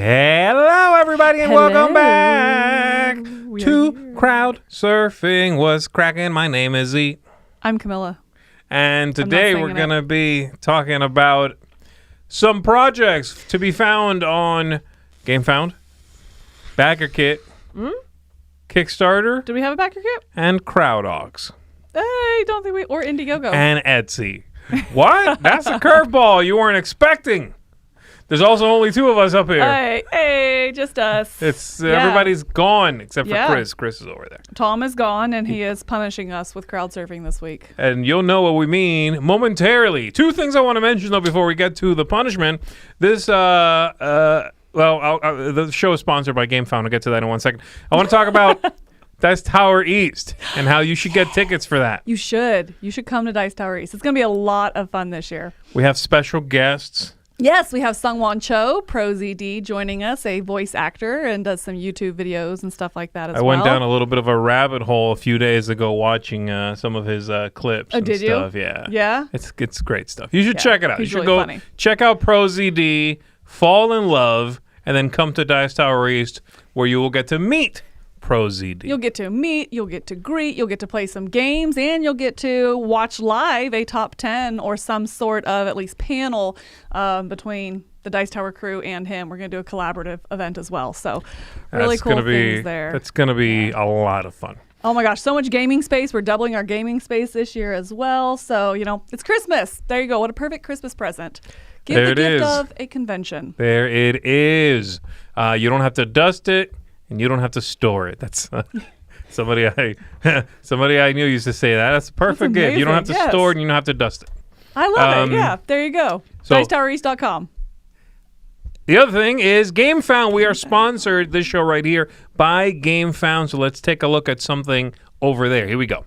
Hello, everybody, and welcome back to Crowdsurfing. What's cracking? My name is Z. I'm Camilla. And today we're going to be talking about some projects to be found on Gamefound, Backerkit, Kickstarter. Do we have a Backerkit? And Crowdsurfing. I don't think we... Or Indiegogo. And Etsy. What? That's a curveball you weren't expecting. There's also only two of us up here. Hey, just us. Everybody's gone except for Chris. Chris is over there. Tom is gone, and he is punishing us with crowdsurfing this week. And you'll know what we mean momentarily. Two things I want to mention, though, before we get to the punishment. This, the show is sponsored by Gamefound. I'll get to that in 1 second. I want to talk about Dice Tower East and how you should get tickets for that. You should. You should come to Dice Tower East. It's going to be a lot of fun this year. We have special guests. Yes, we have Sungwon Cho, Pro ZD, joining us, a voice actor, and does some YouTube videos and stuff like that as well. I went down a little bit of a rabbit hole a few days ago watching some of his clips and stuff. Yeah. Yeah? It's great stuff. You should check it out. He's you should really go funny. Check out Pro ZD, fall in love, and then come to Dice Tower East, where you will get to meet Pro ZD. You'll get to meet, you'll get to greet, you'll get to play some games, and you'll get to watch live a top 10 or some sort of at least panel between the Dice Tower crew and him. We're going to do a collaborative event as well. So really cool things there. It's going to be a lot of fun. Oh my gosh, so much gaming space. We're doubling our gaming space this year as well. So, it's Christmas. There you go. What a perfect Christmas present. Give the gift of a convention. There it is. You don't have to dust it. And you don't have to store it. That's somebody I knew used to say that. That's a perfect gift. You don't have to store it and you don't have to dust it. I love it. Yeah, there you go. So, DicetowerEast.com. The other thing is Gamefound. We are sponsored, this show right here, by Gamefound. So let's take a look at something over there. Here we go.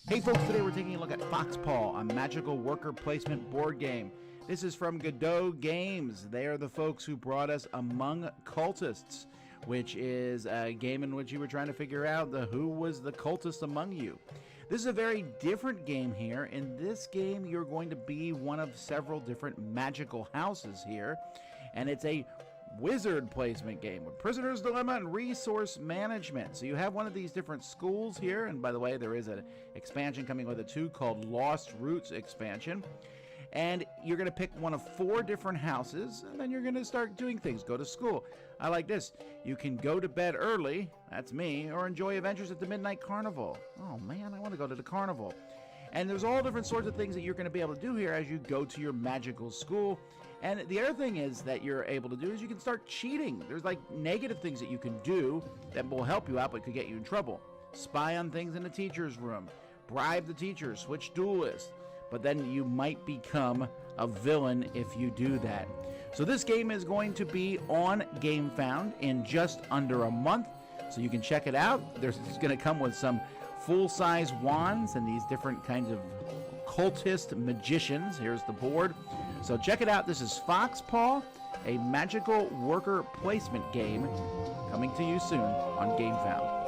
Hey folks, today we're taking a look at Foxpaw, a magical worker placement board game. This is from Godot Games. They are the folks who brought us Among Cultists, which is a game in which you were trying to figure out who was the cultist among you. This is a very different game here. In this game, you're going to be one of several different magical houses here, and it's a wizard placement game with Prisoner's Dilemma and resource management. So you have one of these different schools here, and by the way, there is an expansion coming with it too called Lost Roots expansion. And you're going to pick one of 4 different houses, and then you're going to start doing things. Go to school. I like this. You can go to bed early, that's me, or enjoy adventures at the Midnight Carnival. Oh, man, I want to go to the carnival. And there's all different sorts of things that you're going to be able to do here as you go to your magical school. And the other thing is that you're able to do is you can start cheating. There's like negative things that you can do that will help you out but could get you in trouble. Spy on things in the teacher's room. Bribe the teacher. Switch duelists. But then you might become a villain if you do that. So this game is going to be on Gamefound in just under a month, so you can check it out. It's going to come with some full-size wands and these different kinds of cultist magicians. Here's the board. So check it out. This is Foxpaw, a magical worker placement game, coming to you soon on Gamefound.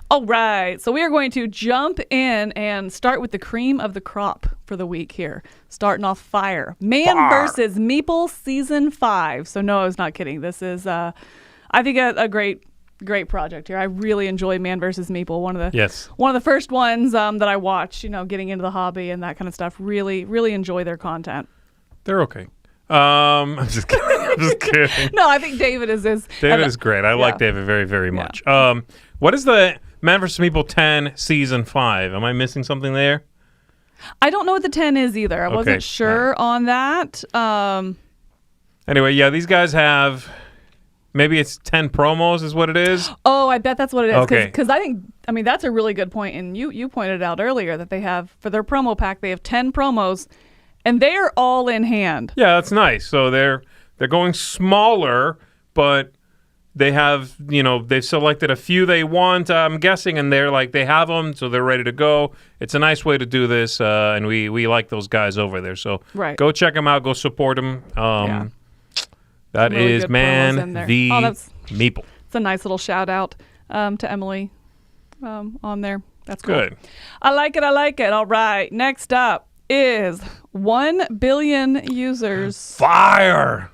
All right, so we are going to jump in and start with the cream of the crop for the week here. Starting off fire. Man versus Meeple Season 5. So no, I was not kidding. This is, I think, a great project here. I really enjoy Man versus Meeple. One of the first ones that I watched, getting into the hobby and that kind of stuff. Really, really enjoy their content. They're okay. I'm just kidding. No, I think David is David is great. I like David very, very much. What is the Man vs. Meeple 10 Season 5? Am I missing something there? I don't know what the 10 is either. I wasn't sure on that. Anyway, these guys have, maybe it's 10 promos is what it is? Oh, I bet that's what it is. Okay. Because I mean, that's a really good point. And you pointed out earlier that they have, for their promo pack, they have 10 promos, and they are all in hand. Yeah, that's nice. So they're going smaller, but they have, they've selected a few they want, I'm guessing, and they have them, so they're ready to go. It's a nice way to do this, and we like those guys over there. So Go check them out. Go support them. That really is Man v. Meeple. It's a nice little shout out. to Emily on there. That's cool. Good. I like it. All right. Next up is 1 billion users. Fire!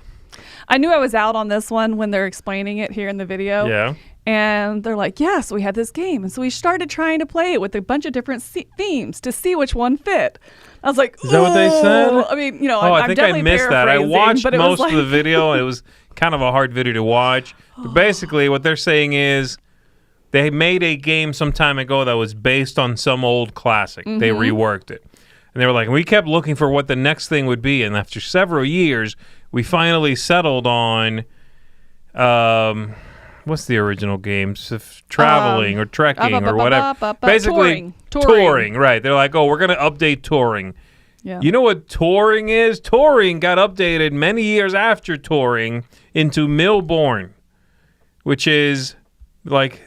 I knew I was out on this one when they're explaining it here in the video. Yeah. And they're like, yeah, so we had this game. And so we started trying to play it with a bunch of different themes to see which one fit. I was like, is that what they said? I mean, I think I missed that. I watched most of the video. It was kind of a hard video to watch. But basically, what they're saying is they made a game some time ago that was based on some old classic. They reworked it. And they were like, we kept looking for what the next thing would be. And after several years, we finally settled on... what's the original game? Traveling or trekking or whatever. Basically, touring. Right. They're like, we're going to update touring. Yeah. You know what touring is? Touring got updated many years after touring into Millborn, which is like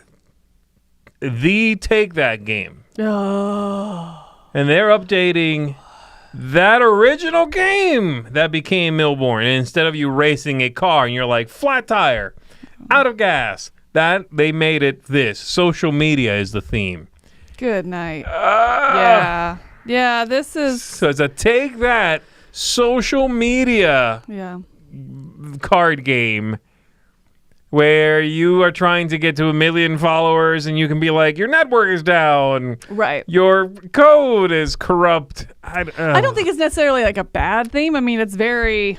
the Take That game. Oh. And they're updating that original game that became Millborn. And instead of you racing a car and you're like, flat tire, out of gas, that they made it this. Social media is the theme. Good night. Yeah, this is... So it's a Take That social media card game where you are trying to get to 1 million followers and you can be like, your network is down. Right. Your code is corrupt. I don't think it's necessarily like a bad theme. I mean, it's very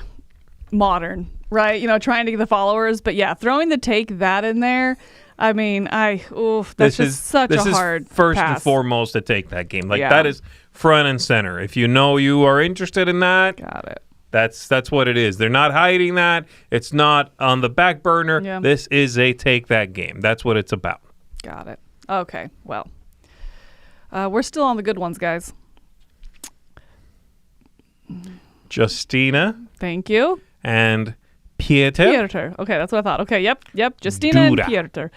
modern, right? Trying to get the followers. But yeah, throwing the Take That in there, I mean, that's just such a hard This is first pass. and foremost to Take That game. Like, that is front and center. If you know you are interested in that, got it. That's what it is. They're not hiding that. It's not on the back burner. Yeah. This is a Take That game. That's what it's about. Got it. Okay, well. We're still on the good ones, guys. Justyna. Thank you. And Pitor. Okay, that's what I thought. Okay, yep. Justyna Dura. and Pitor.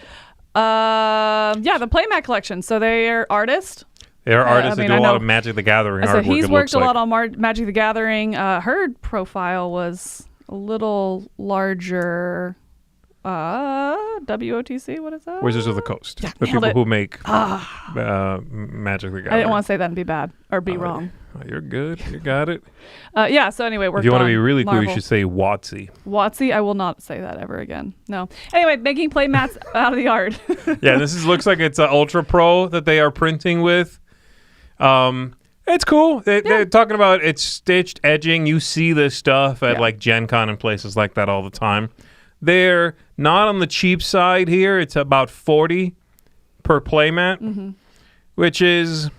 The Playmat collection. So they're artists. They're artists that do a lot know. of Magic the Gathering So artwork. he's it worked looks a lot like. on Magic the Gathering. Her profile was a little larger. WOTC, what is that? Wizards of the Coast. Yeah, the nailed people it. who make Magic the Gathering. I didn't want to say that and be bad or be wrong. You're good. You got it. So anyway, If you want to be really cool, you Marvel. should say Watsy. Watsy, I will not say that ever again. No. Anyway, making playmats out of the art. Yeah, this looks like it's an Ultra Pro that they are printing with. It's cool. They're talking about it's stitched edging. You see this stuff at like Gen Con and places like that all the time. They're not on the cheap side here. It's about $40 per playmat, which is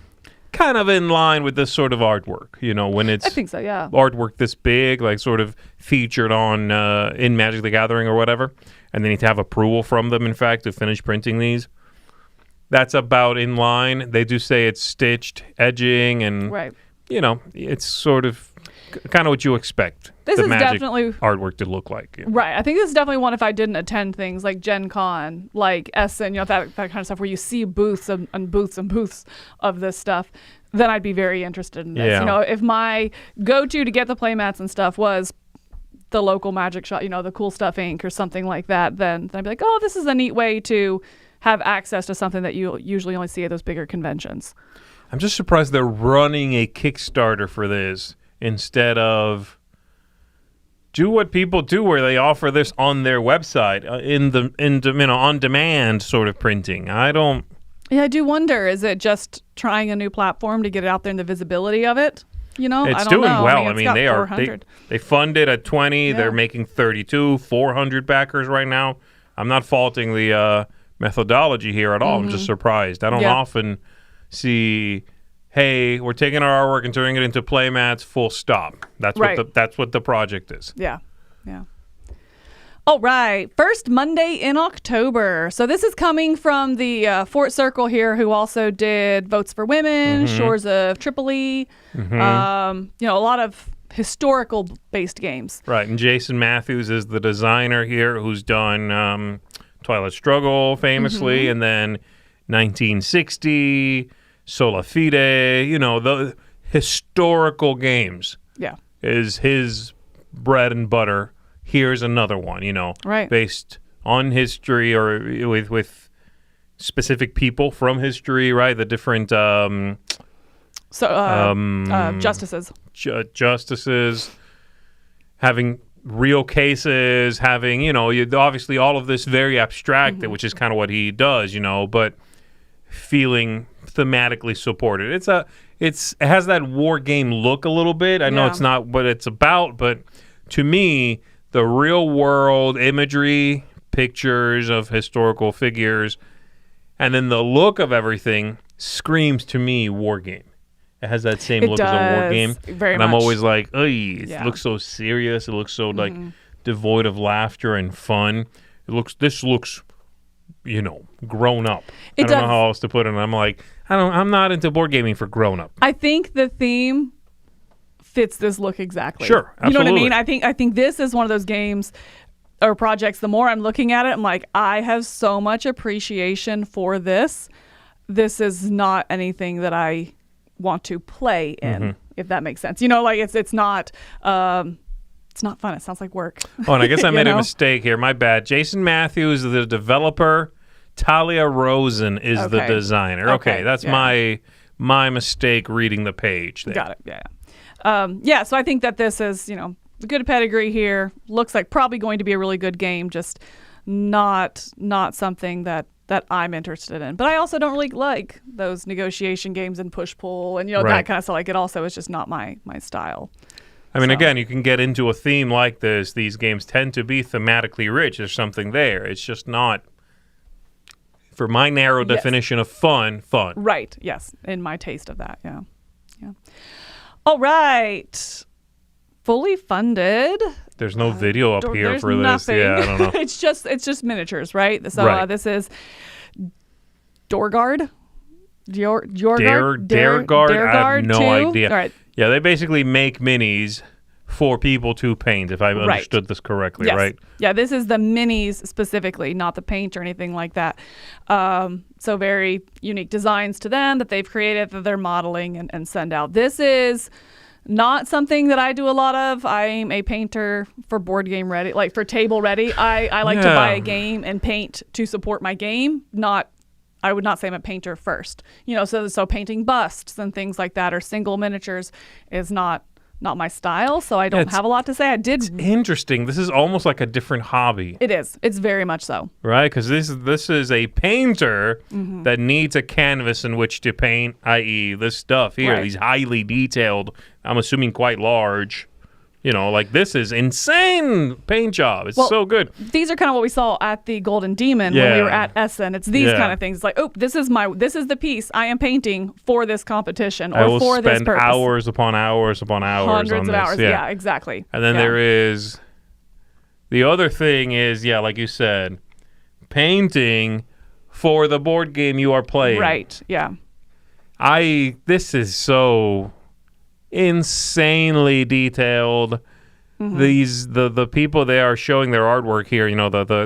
kind of in line with this sort of artwork. When it's I think so, yeah. artwork this big, like sort of featured on in Magic the Gathering or whatever, and they need to have approval from them, in fact, to finish printing these. That's about in line. They do say it's stitched edging and, right. It's sort of kind of what you expect This the is Magic definitely artwork to look like. Yeah. Right. I think this is definitely one if I didn't attend things like Gen Con, like Essen, that kind of stuff where you see booths and booths and booths of this stuff, then I'd be very interested in this. Yeah. If my go-to to get the playmats and stuff was the local magic shop, the Cool Stuff Inc. or something like that, then I'd be like, oh, this is a neat way to have access to something that you usually only see at those bigger conventions. I'm just surprised they're running a Kickstarter for this instead of do what people do where they offer this on their website on demand sort of printing. I do wonder, is it just trying a new platform to get it out there and the visibility of it? It's I don't doing know. well. It's got 400. They funded at 20. Yeah. They're making 32, 400 backers right now. I'm not faulting the methodology here at all. I'm just surprised. I don't often see, hey, we're taking our artwork and turning it into playmats, full stop. That's what the project is. Yeah. All right. First Monday in October. So this is coming from the Fort Circle here, who also did Votes for Women, Shores of Tripoli, a lot of historical based games. Right. And Jason Matthews is the designer here who's done Twilight Struggle famously, and then 1960, Sola Fide, the historical games. Yeah. Is his bread and butter. Here's another one, right. based on history or with specific people from history, right? The different justices. Justices, having real cases, having, obviously all of this very abstract, which is kind of what he does, but feeling thematically supported. It has that war game look a little bit. I know it's not what it's about, but to me, the real world imagery, pictures of historical figures, and then the look of everything screams to me war game. It has that same look as a war game. Very and much. I'm always like, it looks so serious. It looks so like devoid of laughter and fun. This looks grown up. I don't know how else to put it. And I'm like, I'm not into board gaming for grown up. I think the theme fits this look exactly. Sure, absolutely. You know what I mean? I think this is one of those games or projects. The more I'm looking at it, I'm like, I have so much appreciation for this. This is not anything that I want to play in, if that makes sense. It's not fun. It sounds like work. Oh, and I guess I made a mistake here. My bad. Jason Matthews is the developer. Talia Rosen is the designer. Okay, that's my mistake reading the page there. Got it. Yeah. So I think that this is, a good pedigree here. Looks like probably going to be a really good game, just not something that I'm interested in. But I also don't really like those negotiation games and push-pull and, that kind of stuff. Like, it also is just not my style. I mean, again, you can get into a theme like this. These games tend to be thematically rich. There's something there. It's just not, for my narrow definition of fun. Right, yes, in my taste of that, yeah. All right. Fully funded. There's no video up here for nothing. this. Yeah, I don't know. it's just miniatures, right? So this is Deogard. Deogard? I have no idea. All right. Yeah, they basically make minis for people to paint, if I understood this correctly, right? Yeah, this is the minis specifically, not the paint or anything like that. So very unique designs to them that they've created that they're modeling and send out. This is not something that I do a lot of. I'm a painter for board game ready, like for table ready. I like to buy a game and paint to support my game. I would not say I'm a painter first. So painting busts and things like that or single miniatures is not my style. So I don't have a lot to say. It's interesting. This is almost like a different hobby. It is. It's very much so. Right? Because this is a painter that needs a canvas in which to paint, i.e. this stuff here, these highly detailed, I'm assuming quite large, this is insane paint job. It's so good. These are kind of what we saw at the Golden Demon when we were at Essen. It's these kind of things. It's like, this is the piece I am painting for this competition or for this purpose. I will spend hours upon hours upon hours Hundreds on of this. hours. Yeah, exactly. And then there is the other thing is, like you said, painting for the board game you are playing. Right. Yeah. This is so insanely detailed. The people they are showing their artwork here,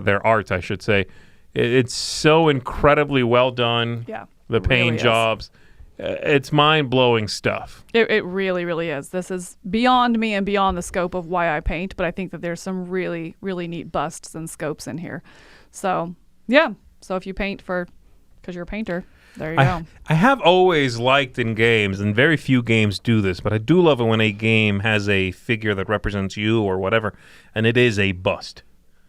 their art, I should say. It's so incredibly well done. Yeah. The paint really jobs. It's mind-blowing stuff. It really, really is. This is beyond me and beyond the scope of why I paint, but I think that there's some really, really neat busts and scopes in here. So, yeah. So if you paint because you're a painter, there you go. I have always liked in games, and very few games do this, but I do love it when a game has a figure that represents you or whatever, and it is a bust.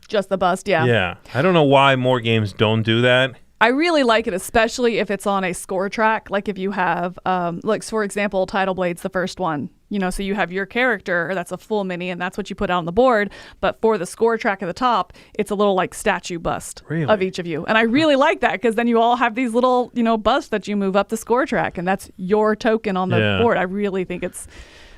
Just the bust, yeah. Yeah. I don't know why more games don't do that. I really like it, especially if it's on a score track. Like if you have, for example, Tidal Blade's the first one. So you have your character, that's a full mini, and that's what you put out on the board. But for the score track at the top, it's a little statue bust of each of you. And I really like that because then you all have these little, busts that you move up the score track, and that's your token on the board. I really think I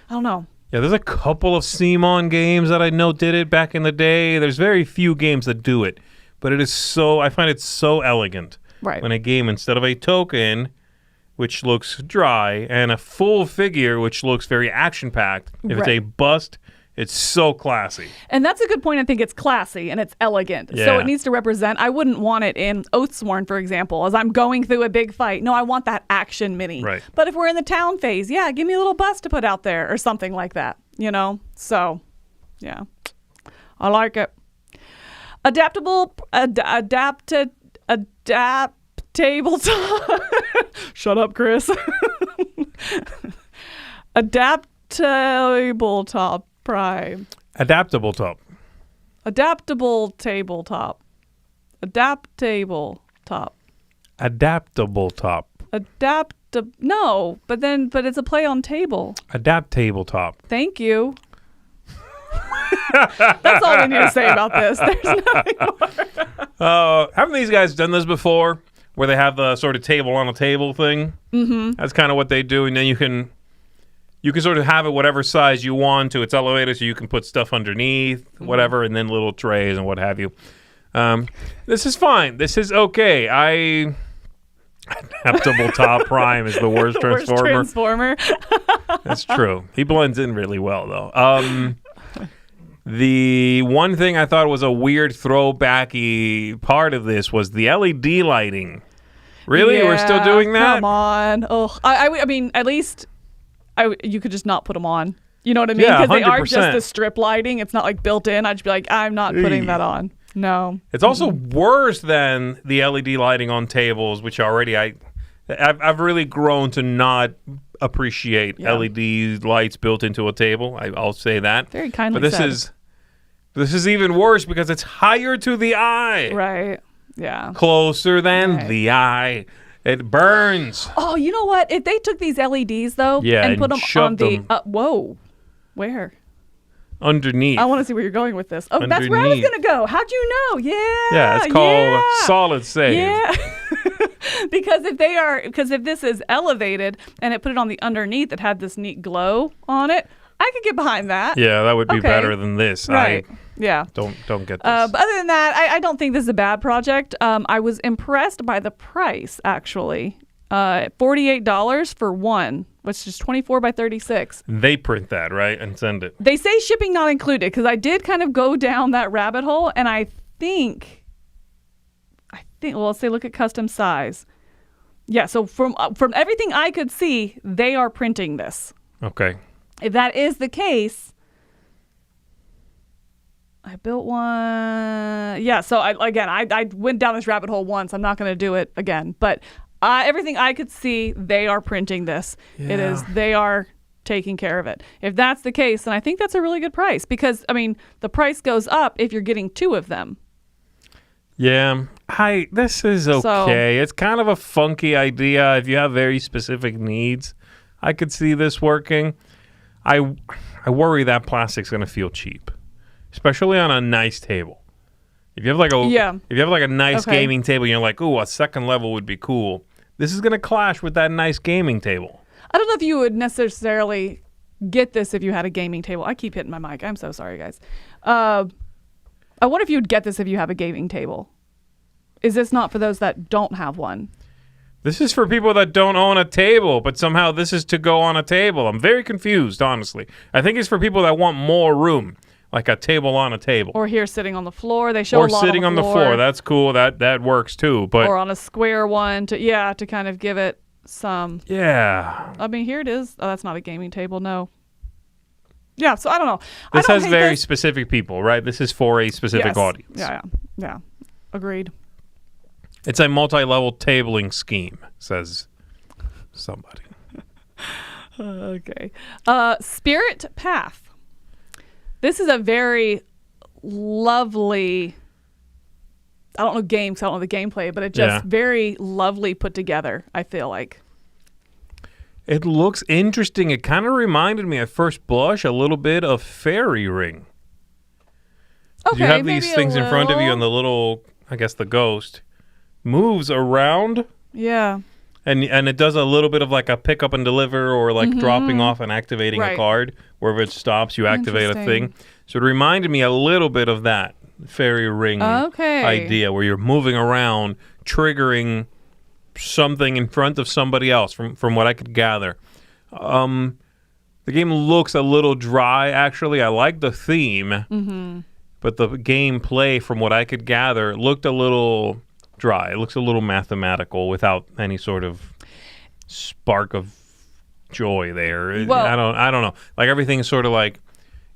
don't know. Yeah, there's a couple of CMON games that I know did it back in the day. There's very few games that do it. But I find it so elegant when a game, instead of a token, which looks dry, and a full figure, which looks very action-packed, if it's a bust, it's so classy. And that's a good point. I think it's classy and it's elegant. Yeah. So it needs to represent. I wouldn't want it in Oathsworn, for example, as I'm going through a big fight. No, I want that action mini. Right. But if we're in the town phase, give me a little bust to put out there or something like that, So, yeah, I like it. Adaptable Adaptabletop. Shut up, Chris. Adaptabletop Prime. Adaptabletop. Adaptable tabletop. Adaptabletop. Adaptabletop. No, but it's a play on table. Adaptabletop. Thank you. That's all we need to say about this. There's nothing more. Haven't these guys done this before? Where they have the sort of table on a table thing? Mm-hmm. That's kind of what they do, and then you can sort of have it whatever size you want to. It's elevated, so you can put stuff underneath, whatever, and then little trays and what have you. This is fine. This is okay. Adaptabletop Prime is the worst Transformer. That's true. He blends in really well, though. The one thing I thought was a weird throwbacky part of this was the LED lighting. Really? Yeah, we're still doing that? Come on. Oh, I mean, at least you could just not put them on. You know what I mean? Yeah, Because they are 100%. just the strip lighting. It's not like built in. I'd just be like, I'm not putting that on. No. It's also worse than the LED lighting on tables, which already I've really grown to not appreciate LED lights built into a table. I'll say that. Very kindly But said. this is even worse because it's higher to the eye. Right. Yeah. Closer than the eye. It burns. Oh, you know what? If they took these LEDs, though, and put them on shoved the... them whoa. Where? underneath. I want to see where you're going with this. Oh, that's where I was going to go. How'd you know? Yeah, it's called solid save. Yeah. Because if this is elevated and it put it on the underneath, it had this neat glow on it, I could get behind that. Yeah, that would be better than this. Right. Yeah. Don't get this. But other than that, I don't think this is a bad project. I was impressed by the price, actually. $48 for one, which is 24 by 36. They print that, right, and send it. They say shipping not included, because I did kind of go down that rabbit hole, and I think, well, let's say look at custom size. Yeah, so from everything I could see, they are printing this. Okay. If that is the case, I built one. Yeah, so I went down this rabbit hole once. I'm not going to do it again. But everything I could see, they are printing this. Yeah. They are taking care of it. If that's the case, then I think that's a really good price. Because, I mean, the price goes up if you're getting two of them. Yeah, this is okay. It's kind of a funky idea. If you have very specific needs, I could see this working. I worry that plastic's going to feel cheap, especially on a nice table. If you have like a nice gaming table, you're like, ooh, a second level would be cool. This is going to clash with that nice gaming table. I don't know if you would necessarily get this if you had a gaming table. I keep hitting my mic. I'm so sorry, guys. I wonder if you'd get this if you have a gaming table. Is this not for those that don't have one? This is for people that don't own a table, but somehow this is to go on a table. I'm very confused, honestly. I think it's for people that want more room, like a table on a table. Or here sitting on the floor. They show a lot sitting on the floor. That's cool. That works too. But or on a square one to kind of give it some. Yeah. I mean, here it is. Oh, that's not a gaming table. No. Yeah, so I don't know. This has very specific people, right? This is for a specific audience. Yeah. Agreed. It's a multi-level tabling scheme, says somebody. Okay. Spirit Path. This is a very lovely, I don't know game because I don't know the gameplay, but it's just very lovely put together, I feel like. It looks interesting. It kind of reminded me at first blush a little bit of Fairy Ring. Okay, you have these things in front of you and the little, I guess the ghost moves around. Yeah. And it does a little bit of like a pick up and deliver or like dropping off and activating a card. Wherever it stops, you activate a thing. So it reminded me a little bit of that Fairy Ring idea where you're moving around, triggering something in front of somebody else from what I could gather. The game looks a little dry, actually. I like the theme, but the gameplay, from what I could gather, looked a little dry. It looks a little mathematical without any sort of spark of joy there. Well, I don't know. Like everything is sort of like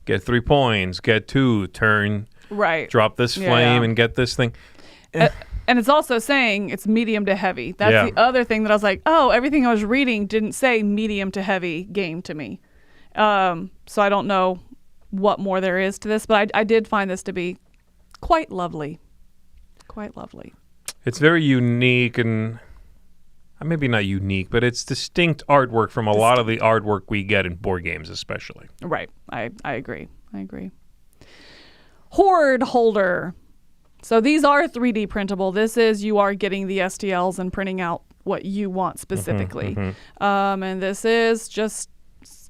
get 3 points, get 2, turn, drop this flame and get this thing. And it's also saying it's medium to heavy. That's the other thing that I was like, oh, everything I was reading didn't say medium to heavy game to me. So I don't know what more there is to this, but I did find this to be quite lovely. Quite lovely. It's very unique and maybe not unique, but it's distinct artwork from a lot of the artwork we get in board games especially. Right. I agree. Hoard Holder. So these are 3D printable. This is you are getting the STLs and printing out what you want specifically. And this is just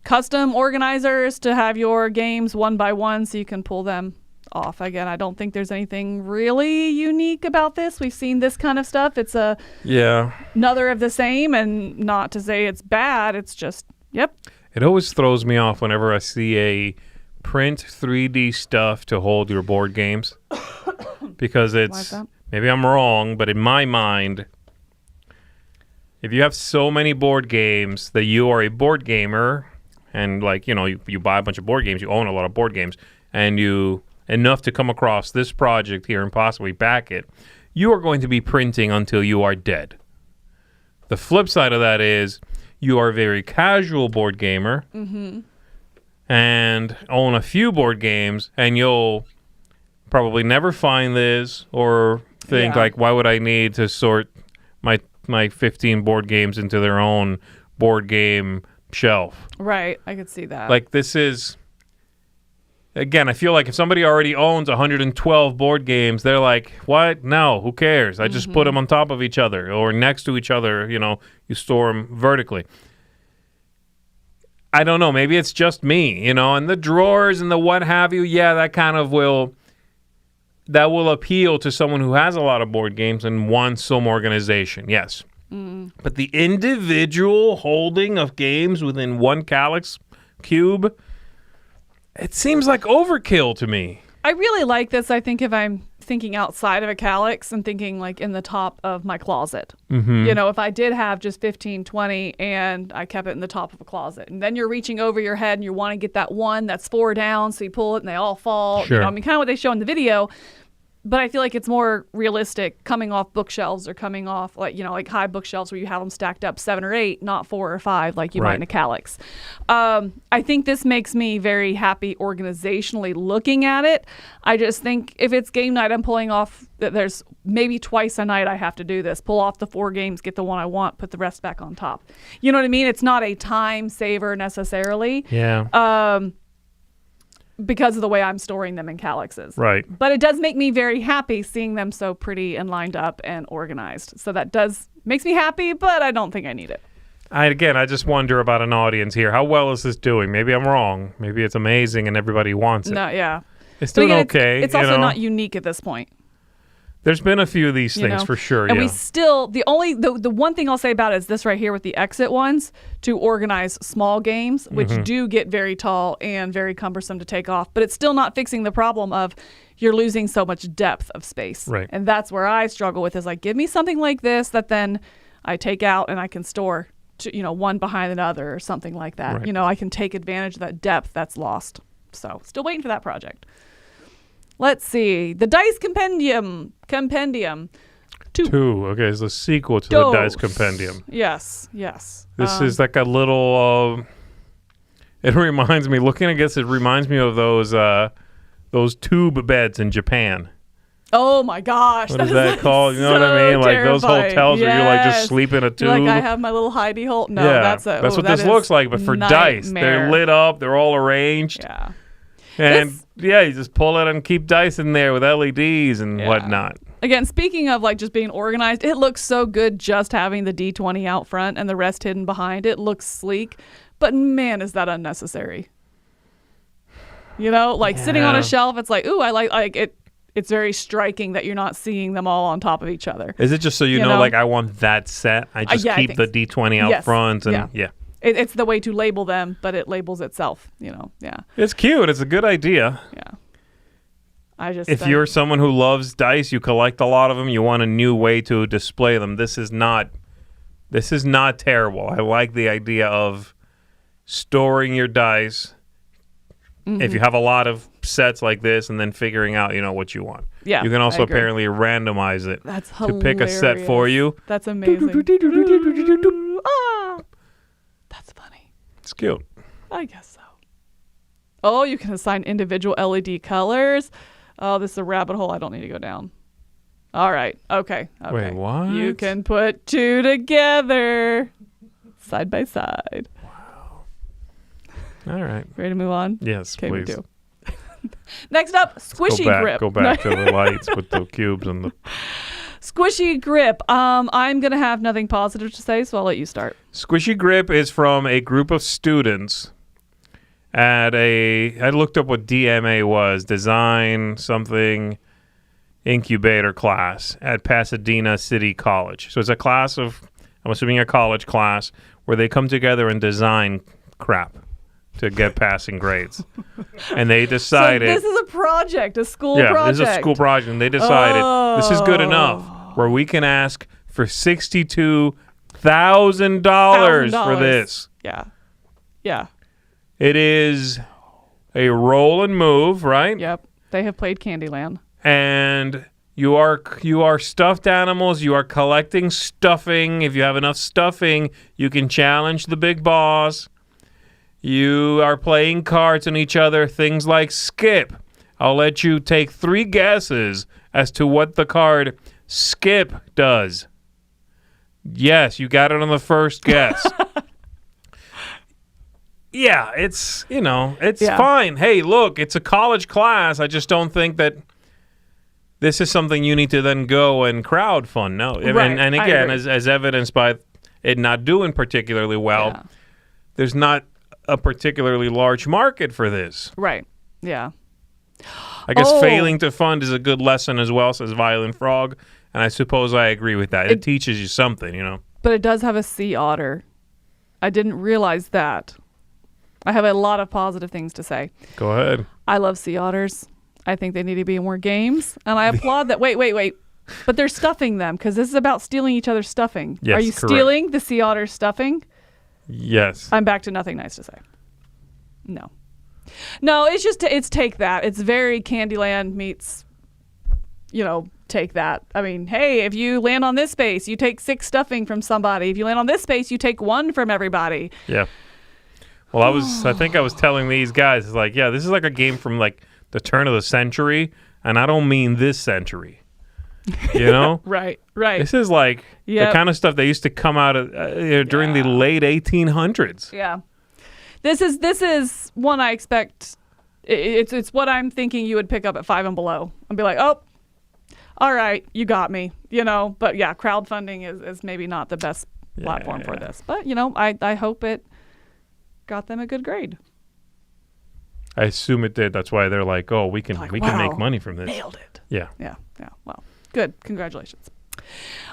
custom organizers to have your games one by one so you can pull them off. Again, I don't think there's anything really unique about this. We've seen this kind of stuff. It's another of the same, and not to say it's bad. It's just, yep. It always throws me off whenever I see a print 3D stuff to hold your board games because it's, maybe I'm wrong, but in my mind, if you have so many board games that you are a board gamer and like, you buy a bunch of board games, you own a lot of board games, and you enough to come across this project here and possibly back it, you are going to be printing until you are dead. The flip side of that is you are a very casual board gamer and own a few board games, and you'll probably never find this or think like, why would I need to sort my 15 board games into their own board game shelf? Right, I could see that. Like, this is... Again, I feel like if somebody already owns 112 board games, they're like, what? No, who cares? I just put them on top of each other or next to each other. You store them vertically. I don't know. Maybe it's just me, and the drawers and the what have you. Yeah, that kind of will appeal to someone who has a lot of board games and wants some organization. Yes. But the individual holding of games within one Kallax cube, it seems like overkill to me. I really like this. I think if I'm thinking outside of a Kallax and thinking like in the top of my closet, if I did have just 15, 20 and I kept it in the top of a closet, and then you're reaching over your head and you want to get that one that's 4 down, so you pull it and they all fall. Sure. Kind of what they show in the video. But I feel like it's more realistic coming off bookshelves or coming off like high bookshelves where you have them stacked up 7 or 8, not 4 or 5 like you might in a Kallax. I think this makes me very happy organizationally looking at it. I just think if it's game night, I'm pulling off that there's maybe twice a night I have to do this. Pull off the 4 games, get the one I want, put the rest back on top. You know what I mean? It's not a time saver necessarily. Yeah. Because of the way I'm storing them in Kallaxes. Right. But it does make me very happy seeing them so pretty and lined up and organized. So that makes me happy, but I don't think I need it. I just wonder about an audience here. How well is this doing? Maybe I'm wrong. Maybe it's amazing and everybody wants it. No, yeah. It's doing okay. It's also not unique at this point. There's been a few of these things for sure. And we still, the one thing I'll say about it is this right here with the exit ones to organize small games, which do get very tall and very cumbersome to take off. But it's still not fixing the problem of you're losing so much depth of space. Right. And that's where I struggle with is like, give me something like this that then I take out and I can store, one behind another or something like that. Right. I can take advantage of that depth that's lost. So still waiting for that project. Let's see. The Dice Compendium. 2. Okay, it's a sequel to the Dice Compendium. Yes. This is like a little... it reminds me, looking at this, it reminds me of those tube beds in Japan. Oh my gosh. What is that called? You know what I mean? Like those hotels where you like just sleep in a tube. Like I have my little hidey hole. No, that's what this looks like, but for dice. They're lit up, they're all arranged. Yeah. And you just pull it and keep dice in there with LEDs and whatnot. Again, speaking of like just being organized, it looks so good just having the D20 out front and the rest hidden behind. It looks sleek, but man, is that unnecessary. Sitting on a shelf, it's like, ooh, I like it. It's very striking that you're not seeing them all on top of each other. Is it just so you know, like I want that set? I just keep the D20 out front and It's the way to label them, but it labels itself, It's cute. It's a good idea. Yeah. If you're someone who loves dice, you collect a lot of them, you want a new way to display them, this is not terrible. I like the idea of storing your dice. If you have a lot of sets like this and then figuring out, what you want. Yeah, you can also I agree. apparently randomize it That's to hilarious. pick a set for you. That's amazing. Ah, that's funny. It's cute. I guess so. Oh, you can assign individual LED colors. Oh, this is a rabbit hole I don't need to go down. All right. Okay. Wait, what? You can put two together side by side. All right. Ready to move on? Yes, Okay, please. we do. Next up, squishy grip. Go back to the lights with the cubes and the... Squishy grip. I'm going to have nothing positive to say, so I'll let you start. Squishy grip is from a group of students at I looked up what DMA was, Design Something Incubator class at Pasadena City College. So it's a class of, I'm assuming a college class, where they come together and design crap to get passing grades. And they decided... So this is a project, a school project. Yeah, this is a school project. And they decided this is good enough where we can ask for $62,000 for this. Yeah. Yeah. It is a roll and move, right? Yep. They have played Candyland. And you are stuffed animals. You are collecting stuffing. If you have enough stuffing, you can challenge the big boss. You are playing cards on each other, things like Skip. I'll let you take 3 guesses as to what the card Skip does. Yes, you got it on the first guess. Yeah, it's fine. Hey, look, it's a college class. I just don't think that this is something you need to then go and crowdfund. No. Right, and again, as evidenced by it not doing particularly well, there's not a particularly large market for this. Right. Yeah. I guess failing to fund is a good lesson as well, says Violent Frog, and I suppose I agree with that. It teaches you something, But it does have a sea otter. I didn't realize that. I have a lot of positive things to say. Go ahead. I love sea otters. I think they need to be in more games, and I applaud that. Wait. But they're stuffing them because this is about stealing each other's stuffing. Yes, Are you correct. stealing the sea otter stuffing? Yes. I'm back to nothing nice to say. No, it's Take That. It's very Candyland meets, Take That. I mean, hey, if you land on this space, you take 6 stuffing from somebody. If you land on this space, you take 1 from everybody. Yeah. Well, I think I was telling these guys, it's like, yeah, this is like a game from like the turn of the century, and I don't mean this century. Right. This is like the kind of stuff that used to come out of, during the late 1800s. Yeah. This is one I expect. It's what I'm thinking you would pick up at 5 and below and be like, oh, all right, you got me. But yeah, crowdfunding is maybe not the best platform for this. But I hope it got them a good grade. I assume it did. That's why they're like, oh, we can make money from this. Nailed it. Yeah. Well, good. Congratulations.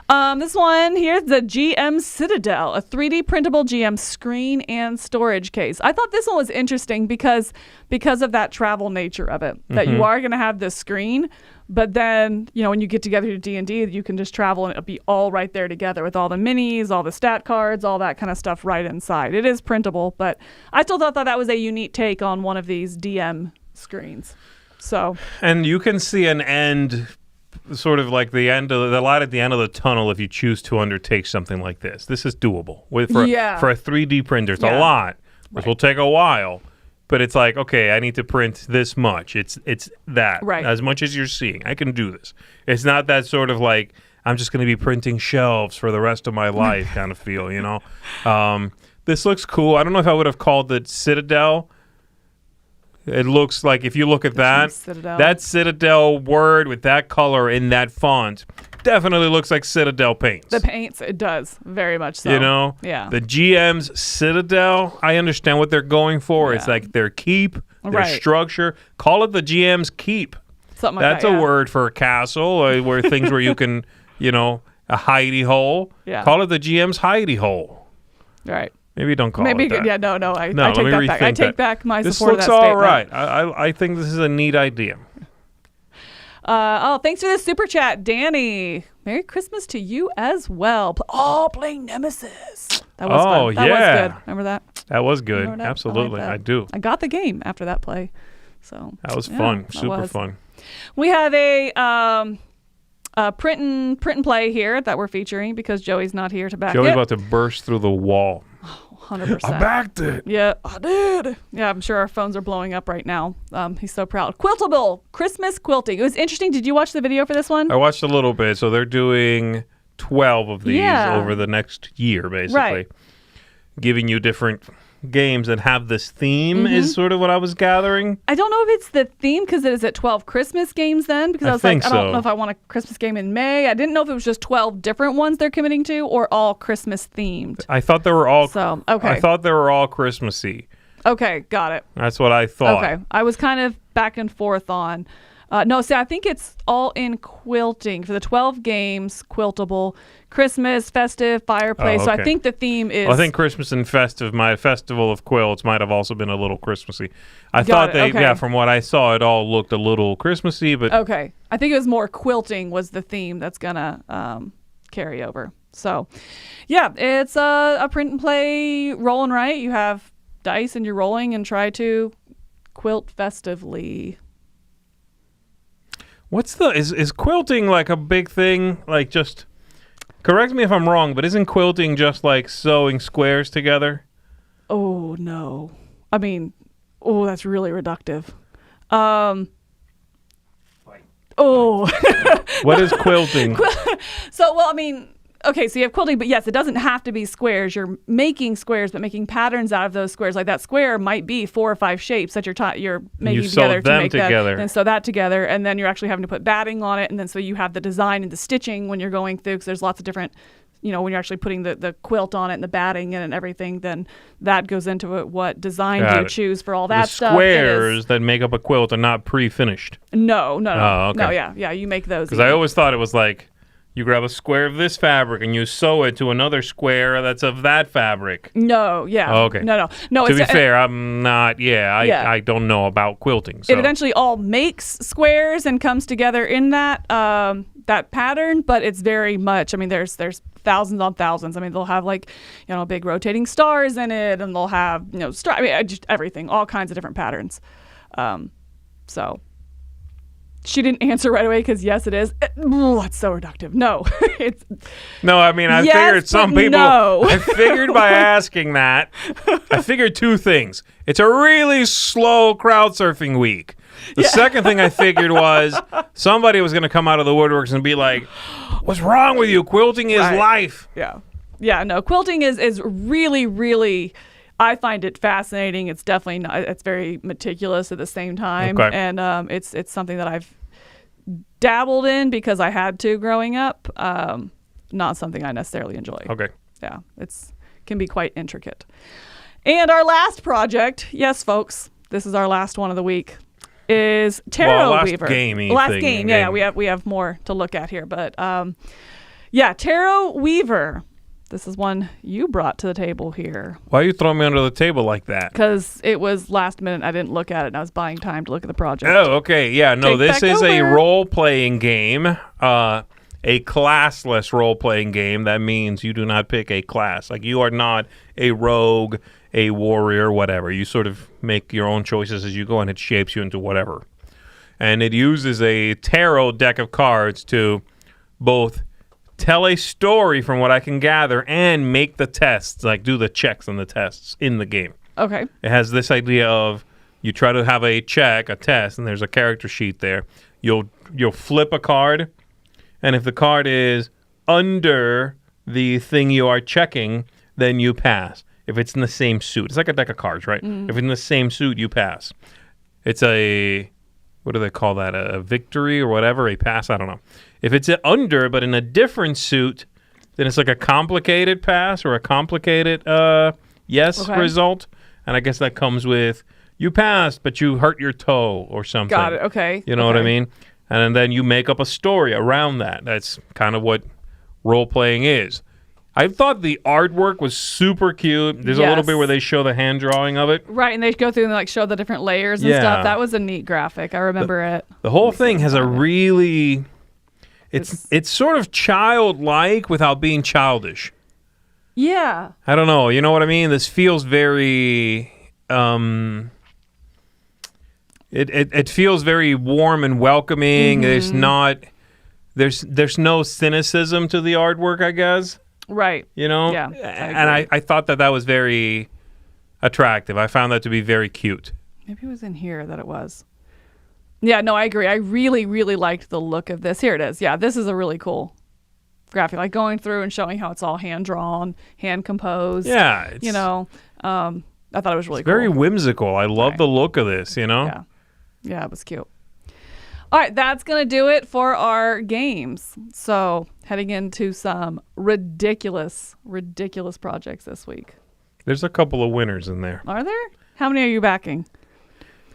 This one here's the GM Citadel, a 3D printable GM screen and storage case. I thought this one was interesting because of that travel nature of it, that you are going to have this screen, but then, when you get together to D&D, you can just travel and it'll be all right there together with all the minis, all the stat cards, all that kind of stuff right inside. It is printable, but I still thought that was a unique take on one of these DM screens. So, and you can see an end, sort of like the light at the end of the tunnel if you choose to undertake something like this. This is doable for a 3D printer. It's a lot, which will take a while, but it's like, okay, I need to print this much. It's that as much as you're seeing. I can do this. It's not that sort of like I'm just going to be printing shelves for the rest of my life kind of feel. This looks cool. I don't know if I would have called it Citadel. It looks like, if you look at that Citadel word with that color in that font, definitely looks like Citadel paints. The paints, it does. Very much so. Yeah. The GM's Citadel, I understand what they're going for. Yeah. It's like their keep, their structure. Call it the GM's keep. Something like That's a word for a castle, where things where you can, a hidey hole. Yeah. Call it the GM's hidey hole. Right. Maybe don't call it that. Yeah, no. I take that back. I take back my support of that statement. This looks all right. I think this is a neat idea. Thanks for the super chat, Danny. Merry Christmas to you as well. Playing Nemesis. That was fun. That was good. Remember that? That was good. Absolutely. I do. I got the game after that play. So that was yeah, fun. that Super was. fun. We have a print and play here that we're featuring because Joey's not here to back Joey's it. about to burst through the wall. 100%. I backed it. Yeah, I did. Yeah, I'm sure our phones are blowing up right now. He's so proud. Quiltable, Christmas quilting. It was interesting. Did you watch the video for this one? I watched a little bit. So they're doing 12 of these over the next year, basically. Right. Giving you different games that have this theme is sort of what I was gathering. I don't know if it's the theme because it is at 12 Christmas games then because I was like, I don't know if I want a Christmas game in May. I didn't know if it was just 12 different ones they're committing to or all Christmas themed. I thought they were all I thought they were all Christmassy. Okay, got it. That's what I thought. Okay. I was kind of back and forth on no, see, I think it's all in quilting for the 12 games, Quiltable, Christmas, festive, fireplace. Oh, So I okay. think the theme is Well, I think Christmas and festive, my festival of quilts might have also been a little Christmassy. I Got thought it, they, okay. yeah, from what I saw, it all looked a little Christmassy, but okay. I think it was more quilting was the theme that's gonna carry over. So, yeah, it's a print and play roll and write. You have dice and you're rolling and try to quilt festively. what's the is quilting like a big thing? Like, just correct me if I'm wrong, but isn't quilting just like sewing squares together? Oh no, I mean, oh that's really reductive. Oh. What is quilting? So, well, I mean, okay, so you have quilting, but yes, it doesn't have to be squares. You're making squares, but making patterns out of those squares. Like that square might be 4 or 5 shapes that you're making sew together them to make together. that, and sew that together, and then you're actually having to put batting on it, and then so you have the design and the stitching when you're going through, because there's lots of different, when you're actually putting the quilt on it and the batting and everything, then that goes into it. What design do you choose for all that the stuff? squares that make up a quilt are not pre-finished. No. Oh, okay. No, yeah, you make those. Because I always thought it was like you grab a square of this fabric and you sew it to another square that's of that fabric. No, yeah. Oh, okay. No. To be fair, I'm not. Yeah. I don't know about quilting. So. It eventually all makes squares and comes together in that that pattern, but it's very much. I mean, there's thousands on thousands. I mean, they'll have like big rotating stars in it, and they'll have just everything, all kinds of different patterns. So. She didn't answer right away because yes, it is. That's so reductive. No, it's no. I mean, I yes, figured some but people. No. I figured by asking that, I figured 2 things. It's a really slow crowdsurfing week. The second thing I figured was somebody was going to come out of the woodworks and be like, "What's wrong with you? Quilting is life." Yeah. No, quilting is really, really. I find it fascinating. It's definitely not, it's very meticulous at the same time. Okay. And it's something that I've dabbled in because I had to growing up. Not something I necessarily enjoy. Okay. Yeah, can be quite intricate. And our last project, yes, folks, this is our last one of the week, is Tarot Weaver. Last game. Yeah, we have more to look at here. But Tarot Weaver. This is one you brought to the table here. Why are you throwing me under the table like that? Because it was last minute. I didn't look at it, and I was buying time to look at the project. Oh, okay. Yeah, no, this is a over. role-playing game, a classless role-playing game. That means you do not pick a class. Like, you are not a rogue, a warrior, whatever. You sort of make your own choices as you go, and it shapes you into whatever. And it uses a tarot deck of cards to both tell a story from what I can gather and make the tests, like do the checks on the tests in the game. Okay. It has this idea of you try to have a test, and there's a character sheet there. You'll flip a card, and if the card is under the thing you are checking, then you pass. If it's in the same suit. It's like a deck of cards, right? If it's in the same suit, you pass. It's a, what do they call that? A victory or whatever? A pass? I don't know. If it's under, but in a different suit, then it's like a complicated pass or a complicated result. And I guess that comes with you passed, but you hurt your toe or something. Got it. Okay. You know what I mean? And then you make up a story around that. That's kind of what role-playing is. I thought the artwork was super cute. There's a little bit where they show the hand drawing of it. Right, and they go through and like show the different layers and stuff. That was a neat graphic. I remember it. The whole thing has a really... It's sort of childlike without being childish. Yeah. I don't know. You know what I mean? This feels very... it feels very warm and welcoming. Mm-hmm. There's no cynicism to the artwork, I guess. Right. You know? Yeah. And I thought that was very attractive. I found that to be very cute. Maybe it was in here that it was. Yeah, no, I agree. I really, really liked the look of this. Here it is. Yeah, this is a really cool graphic. Like going through and showing how it's all hand-drawn, hand-composed. Yeah. I thought it was really cool. Very whimsical. I love the look of this, you know? Yeah. Yeah, it was cute. All right, that's going to do it for our games. So heading into some ridiculous projects this week. There's a couple of winners in there. Are there? How many are you backing?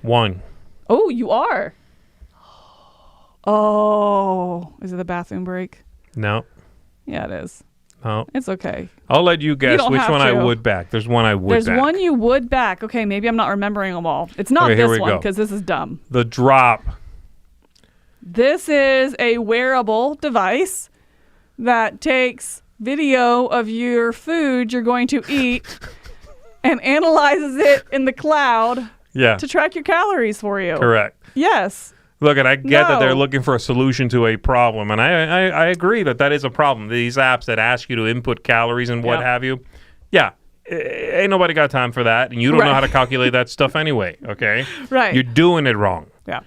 1. Oh, you are? Oh, is it the bathroom break? No. Yeah, it is. No. It's okay. I'll let you guess which one I would back. There's one I would back. There's one you would back. Okay, maybe I'm not remembering them all. It's not this one because this is dumb. The drop. This is a wearable device that takes video of your food you're going to eat and analyzes it in the cloud to track your calories for you. Correct. Yes. Look, and I get that they're looking for a solution to a problem, and I agree that is a problem. These apps that ask you to input calories and what have you, ain't nobody got time for that, and you don't know how to calculate that stuff anyway, okay? Right. You're doing it wrong. Yeah.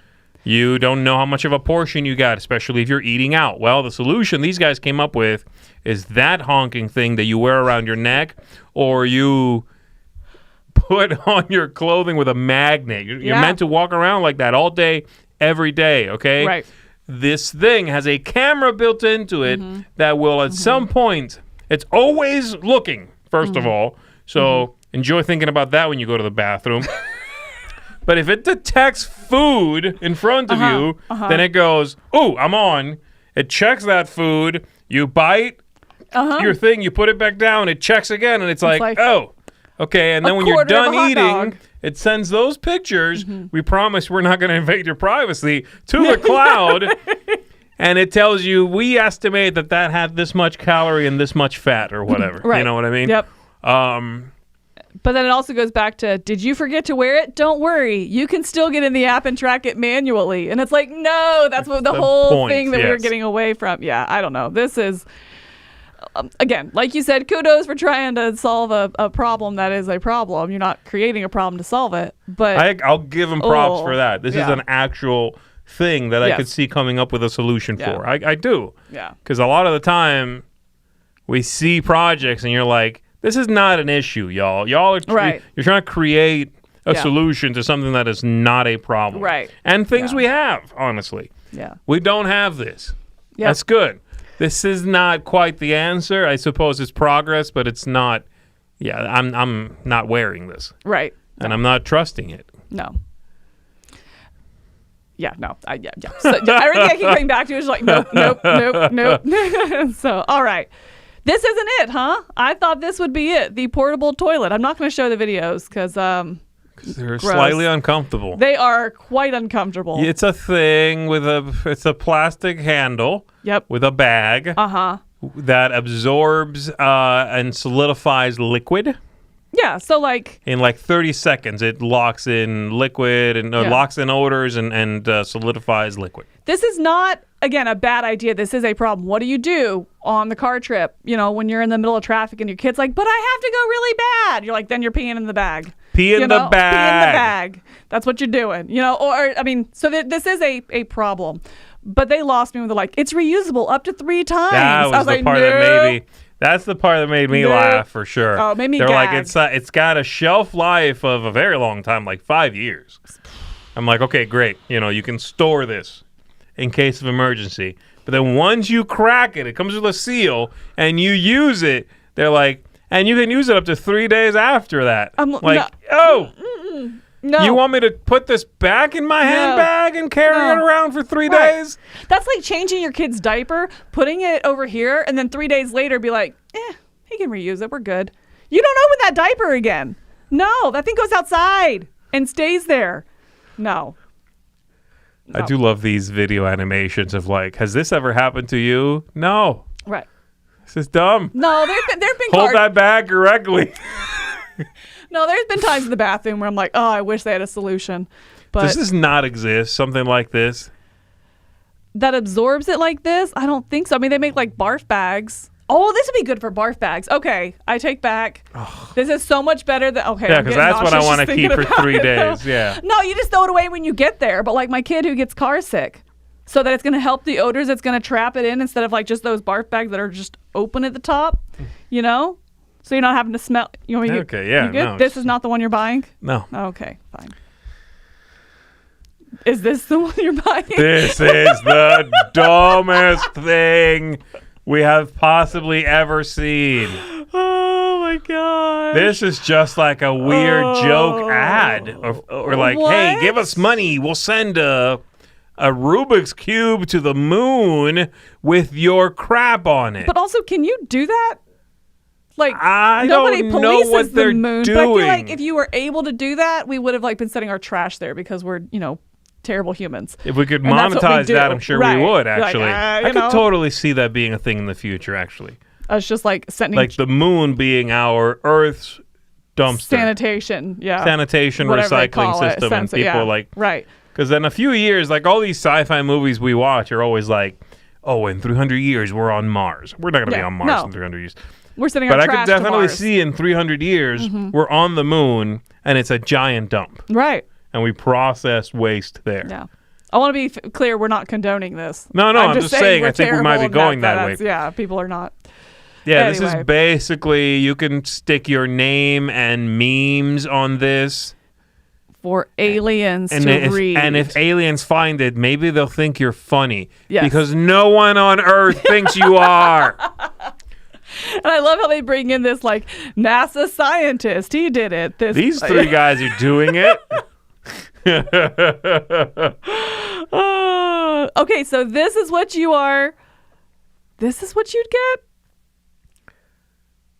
You don't know how much of a portion you got, especially if you're eating out. Well, the solution these guys came up with is that honking thing that you wear around your neck, or you put on your clothing with a magnet. You're meant to walk around like that all day, every day, okay? Right. This thing has a camera built into it that will at some point, it's always looking, first of all. So enjoy thinking about that when you go to the bathroom. But if it detects food in front of you, then it goes, "Ooh, I'm on." It checks that food. You bite your thing, you put it back down, it checks again, and it's like, "Oh, okay." And then when you're done eating, it sends those pictures. We promise we're not going to invade your privacy to the cloud. And it tells you, we estimate that had this much calorie and this much fat or whatever. Right. You know what I mean? Yep. But then it also goes back to, did you forget to wear it? Don't worry. You can still get in the app and track it manually. And it's like, no, that's what the whole thing that we were getting away from. Yeah, I don't know. This is, again, like you said, kudos for trying to solve a problem that is a problem. You're not creating a problem to solve it. But I'll give them props for that. This is an actual thing that I could see coming up with a solution for. I do. Yeah. Because a lot of the time, we see projects and you're like, this is not an issue, y'all. Y'all are you're trying to create a solution to something that is not a problem. Right. And things we have, honestly. Yeah. We don't have this. Yep. That's good. This is not quite the answer. I suppose it's progress, but it's not. Yeah, I'm not wearing this. Right. And I'm not trusting it. No. Yeah, no. Yeah. So everything I keep coming back to is like, nope. So, all right. This isn't it, huh? I thought this would be it. The portable toilet. I'm not going to show the videos because they're slightly uncomfortable. They are quite uncomfortable. It's a thing it's a plastic handle. Yep. With a bag. That absorbs and solidifies liquid. Yeah, so like in like 30 seconds, it locks in liquid and locks in odors and solidifies liquid. This is not, again, a bad idea. This is a problem. What do you do on the car trip? You know, when you're in the middle of traffic and your kid's like, but I have to go really bad. You're like, then you're peeing in the bag. Pee in the bag. Pee in the bag. That's what you're doing. You know, or I mean, so this is a problem. But they lost me when they're like, it's reusable up to 3 times. That was the part that made me. That's the part that made me laugh for sure. Oh, it made me They're gag. like, it's got a shelf life of a very long time, like 5 years. I'm like, okay, great. You know, you can store this in case of emergency. But then once you crack it, it comes with a seal, and you use it, they're like, and you can use it up to 3 days after that. No. You want me to put this back in my handbag and carry it around for 3 days? That's like changing your kid's diaper, putting it over here, and then 3 days later be like, he can reuse it. We're good. You don't open that diaper again. No, that thing goes outside and stays there. No. I do love these video animations of like, has this ever happened to you? No. Right. This is dumb. No, there've been Hold that bag correctly. No, there's been times in the bathroom where I'm like, oh, I wish they had a solution. But does this not exist? Something like this? that absorbs it like this? I don't think so. I mean, they make like barf bags. Oh, this would be good for barf bags. Okay, I take back. This is so much better than okay. Yeah, because that's what I want to keep for 3 days. Yeah. No, you just throw it away when you get there. But like my kid who gets car sick, so that it's going to help the odors, it's going to trap it in instead of like just those barf bags that are just open at the top, you know? So you're not having to smell. You want me to Okay, yeah. you good? No, This is not the one you're buying? No. Okay, fine. Is this the one you're buying? This is the dumbest thing we have possibly ever seen. Oh my god. This is just like a weird joke ad. Or like, hey, What? give us money. We'll send a Rubik's Cube to the moon with your crap on it. But also, can you do that? Like, I nobody don't know polices what they're the moon. But I feel like doing. if you were able to do that, we would have like been setting our trash there because we're, terrible humans. If we could And that's what we monetize do. that, I'm sure Right. we would, Like, actually. I you could know. totally see that being a thing in the future, actually. It's just like sending Like the moon being our Earth's dumpster. sanitation. Yeah. Sanitation Whatever they recycling call it, system. And essentially, people yeah. like... Right. Because in a few years, like all these sci-fi movies we watch are always like, oh, in 300 years, we're on Mars. We're not going to be Yeah, on Mars no. in 300 years. We're sending But our I trash could definitely to Mars. Mm-hmm. see in 300 years, we're on the moon, and it's a giant dump. Right. And we process waste there. Yeah. I want to be clear. We're not condoning this. No, I'm just saying, we're I think we might be terrible going and that way. that's- Yeah, people are not. Yeah, this Anyway. is basically, you can stick your name and memes on this. For aliens And to read. and if aliens find it, maybe they'll think you're funny. Yes. Because no one on Earth thinks you are. And I love how they bring in this like NASA scientist. He did it. These 3 guys are doing it. Okay, so this is what you are. This is what you'd get.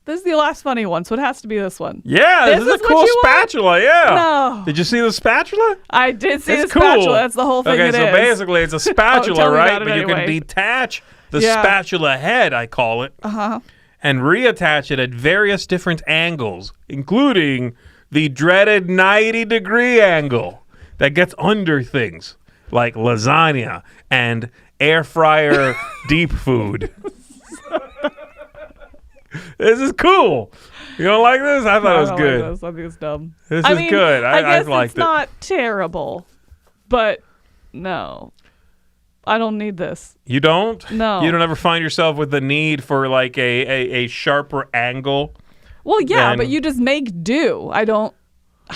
This is the last funny one, so it has to be this one. Yeah, this is a what cool you want? spatula, yeah. No. Did you see the spatula? I did see It's the spatula. That's the whole thing. Okay, it so is. basically it's a spatula, tell me right? about it But you anyway. can detach the Yeah. spatula head, I call it, and reattach it at various different angles, including the dreaded 90-degree angle that gets under things like lasagna and air fryer deep food. This is cool. You don't like this? I thought it was I don't good. Like this. I think it's dumb. This I is mean, good. I guess liked it's it. not terrible, but no, I don't need this. You don't? No. You don't ever find yourself with the need for like a sharper angle? Well, yeah, Then- but you just make do. I don't.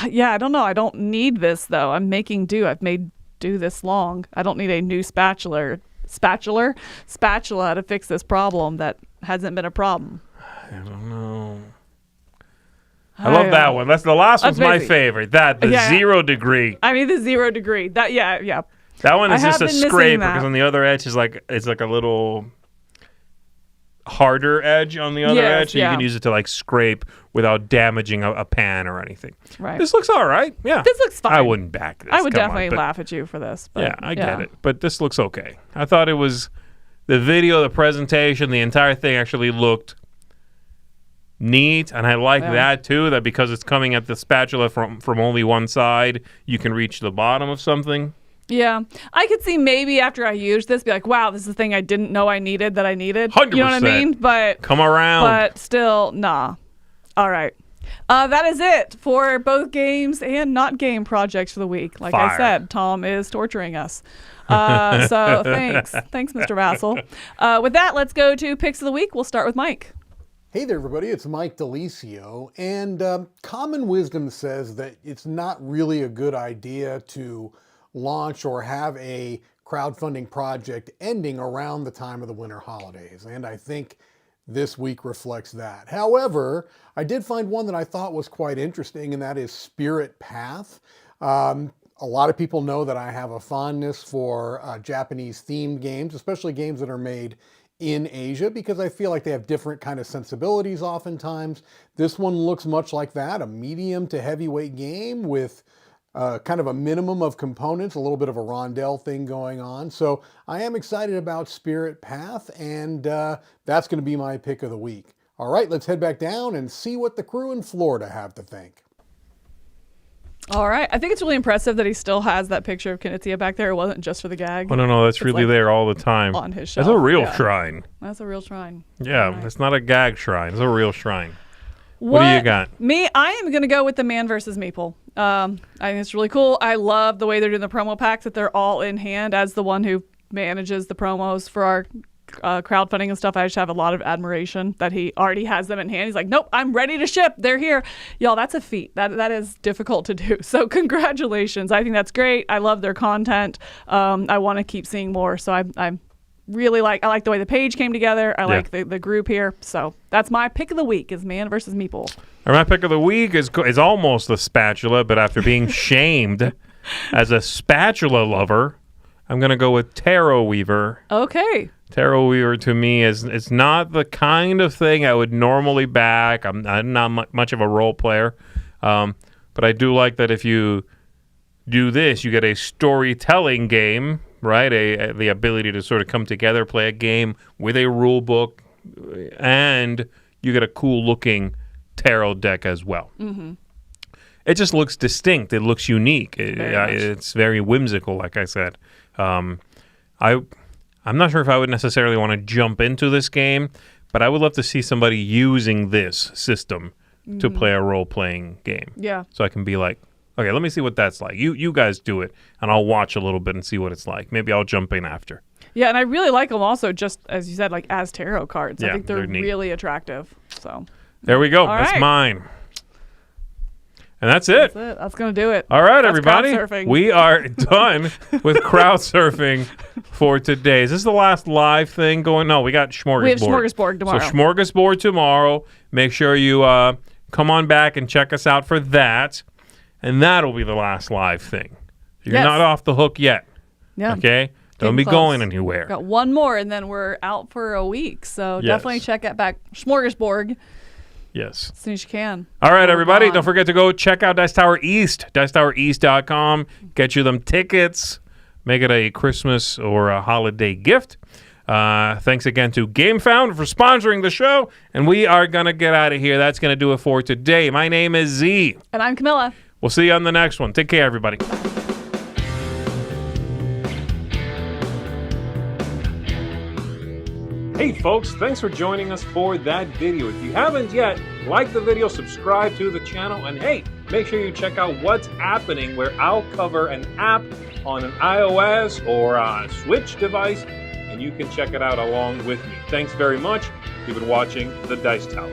Yeah, I don't know. I don't need this though. I'm making do. I've made do this long. I don't need a new spatula to fix this problem that hasn't been a problem. I don't know. I love that one. That's the last one's That's my basic. favorite. The Yeah. 0 degree. I mean, the 0 degree. That yeah. That one is I just a have been missing scraper that. because on the other edge is like it's like a little harder edge on the other Yes, edge, so yeah. you can use it to like scrape without damaging a pan or anything. Right. This looks all right. Yeah. This looks fine. I wouldn't back this. I would Come on, definitely but- laugh at you for this. But Yeah, I get it. But this looks okay. I thought it was the video, the presentation, the entire thing actually looked neat, and I like that too, that because it's coming at the spatula from only one side, you can reach the bottom of something. Yeah. I could see maybe after I use this, be like, wow, this is the thing I didn't know I needed that I needed. 100%. You know what I mean? But Come around. still, nah. All right. That is it for both games and not game projects for the week. Like I Fire. said, Tom is torturing us. So thanks. Thanks, Mr. Vassal. With that, let's go to Picks of the Week. We'll start with Mike. Hey there, everybody. It's Mike Delisio. And common wisdom says that it's not really a good idea to launch or have a crowdfunding project ending around the time of the winter holidays. And I think this week reflects that. However, I did find one that I thought was quite interesting, and that is Spirit Path. A lot of people know that I have a fondness for Japanese themed games, especially games that are made in Asia, because I feel like they have different kind of sensibilities oftentimes. This one looks much like that, a medium to heavyweight game with kind of a minimum of components, a little bit of a rondelle thing going on. So I am excited about Spirit Path, and that's going to be my pick of the week. All right, let's head back down and see what the crew in Florida have to think. All right. I think it's really impressive that he still has that picture of Knizia back there. It wasn't just for the gag. Oh, no, that's It's really like there all the time. on his shelf. That's a real Yeah. shrine. That's a real shrine. Yeah, All right. it's not a gag shrine. It's a real shrine. What do you got? Me, I am going to go with the Man versus Meeple. I think it's really cool. I love the way they're doing the promo packs, that they're all in hand. As the one who manages the promos for our crowdfunding and stuff, I just have a lot of admiration that he already has them in hand. He's like, nope, I'm ready to ship. They're here. Y'all, that's a feat. That is difficult to do. So congratulations. I think that's great. I love their content. I want to keep seeing more. So I really like the way the page came together. I like the group here. So that's my pick of the week is Man versus Meeple. And my pick of the week is almost the spatula, but after being shamed as a spatula lover, I'm going to go with Tarot Weaver. Okay. Tarot Weaver to me is it's not the kind of thing I would normally back. I'm not much of a role player, but I do like that if you do this, you get a storytelling game, right? The ability to sort of come together, play a game with a rule book, and you get a cool looking tarot deck as well. Mm-hmm. It just looks distinct. It looks unique. It's very whimsical, like I said. I'm not sure if I would necessarily want to jump into this game, but I would love to see somebody using this system to play a role-playing game. Yeah. So I can be like, okay, let me see what that's like. You guys do it, and I'll watch a little bit and see what it's like. Maybe I'll jump in after. Yeah, and I really like them also, just as you said, like as tarot cards. Yeah, I think they're neat. really attractive. So There we go. All That's right. mine. And that's it. that's it. That's going to do it. All right, That's everybody. crowdsurfing. We are done with crowdsurfing for today. Is this the last live thing going? No, we got Smorgasbord. We have Smorgasbord tomorrow. So Smorgasbord tomorrow. Make sure you come on back and check us out for that. And that'll be the last live thing. You're Yes. not off the hook yet. Yeah. Okay? Don't Getting be close. going anywhere. Got one more, and then we're out for a week. So Yes. definitely check it back. Smorgasbord Yes. as soon as you can. All right, We're everybody. gone. Don't forget to go check out Dice Tower East, dicetowereast.com. Get you them tickets. Make it a Christmas or a holiday gift. Thanks again to Gamefound for sponsoring the show. And we are going to get out of here. That's going to do it for today. My name is Z. And I'm Camilla. We'll see you on the next one. Take care, everybody. Hey folks, thanks for joining us for that video. If you haven't yet, like the video, subscribe to the channel, and hey, make sure you check out what's happening, where I'll cover an app on an iOS or a Switch device, and you can check it out along with me. Thanks very much. You've been watching The Dice Tower.